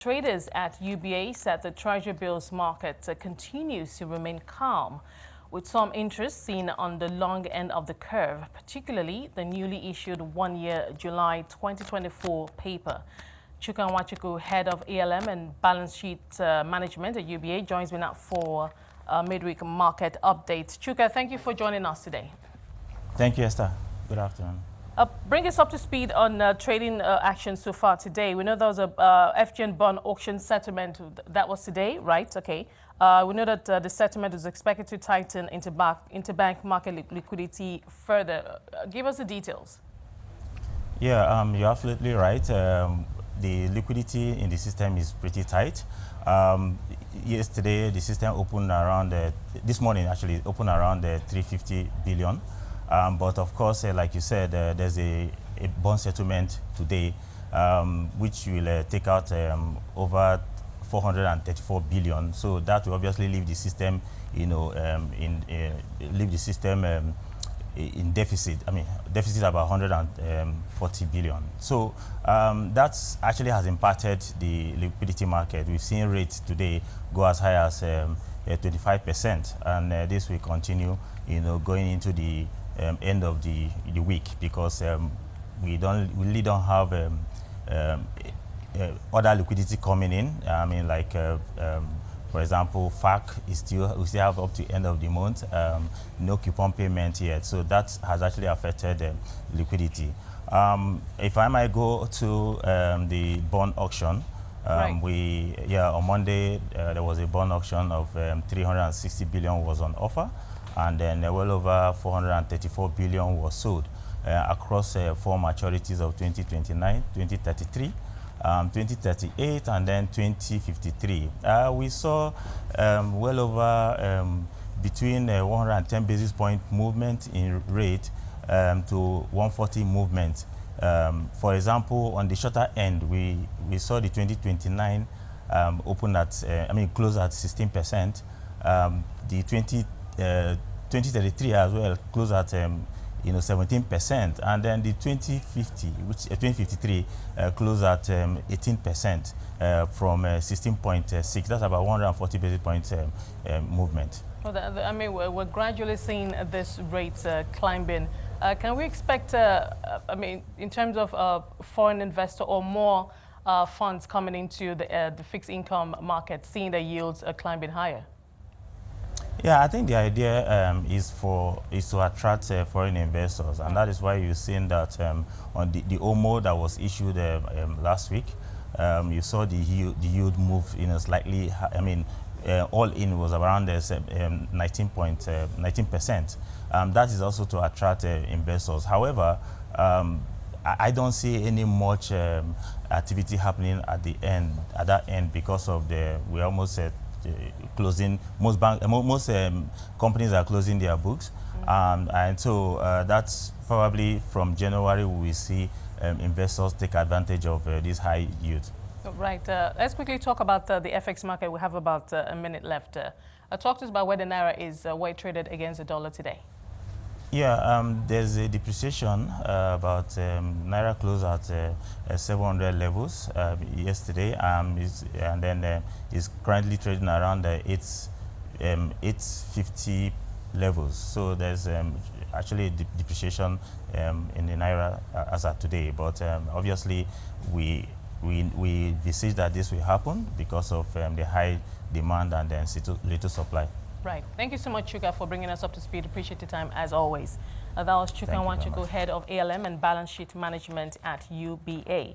Traders at UBA said the Treasury Bills market continues to remain calm, with some interest seen on the long end of the curve, particularly the newly issued one-year July 2024 paper. Chuka Nwachukwu, head of ALM and Balance Sheet Management at UBA, joins me now for midweek market updates. Chuka, thank you for joining us today. Thank you, Esther. Good afternoon. Bring us up to speed on trading actions so far today. We know there was a FGN bond auction settlement that was today, right? Okay. We know that the settlement is expected to tighten interbank market liquidity further. Give us the details. Yeah, you're absolutely right. The liquidity in the system is pretty tight. Yesterday, the system opened around, this morning actually, opened around 350 billion. But of course, like you said, there's a bond settlement today, which will take out over 434 billion. So that will obviously leave the system, leave the system in deficit. I mean, deficit about 140 billion. So that's actually has impacted the liquidity market. We've seen rates today go as high as 25%, and this will continue, going into the end of the week, because we really don't have other liquidity coming in. I mean, like for example, FAC is still, we still have up to end of the month, no coupon payment yet, so that has actually affected liquidity. If I might go to the bond auction, right. On Monday there was a bond auction of 360 billion was on offer, and then well over 434 billion was sold across 4 maturities of 2029, 2033, 2038, and then 2053. We saw well over between 110 basis point movement in rate to 140 movement. For example, on the shorter end, we saw the 2029 open at, close at 16%. The 2033 as well closed at 17%, and then the 2050, which 2053 closed at 18% from 16.6. That's about 140 basis points movement. Well, we're gradually seeing this rate climbing. Can we expect, in terms of foreign investor or more funds coming into the fixed income market, seeing the yields climbing higher? Yeah, I think the idea is to attract foreign investors, and that is why you've seen that on the OMO that was issued last week, you saw the yield move slightly. All in was around 19%. That is also to attract investors. However, I don't see any much activity happening at that end, because of we almost said closing. Most companies are closing their books, and so that's probably from January we will see investors take advantage of this high yield. Right. Let's quickly talk about the FX market. We have about a minute left. Talk to us about where the naira is, where it traded against the dollar today. Yeah, there's a depreciation. About naira closed at 700 levels yesterday, and then is currently trading around 850 levels. So there's actually a depreciation in the naira as of today. But obviously, we envisage that this will happen because of the high demand and then little supply. Right. Thank you so much, Chuka, for bringing us up to speed. Appreciate your time, as always. That was Chuka Nwachukwu, head of ALM and Balance Sheet Management at UBA.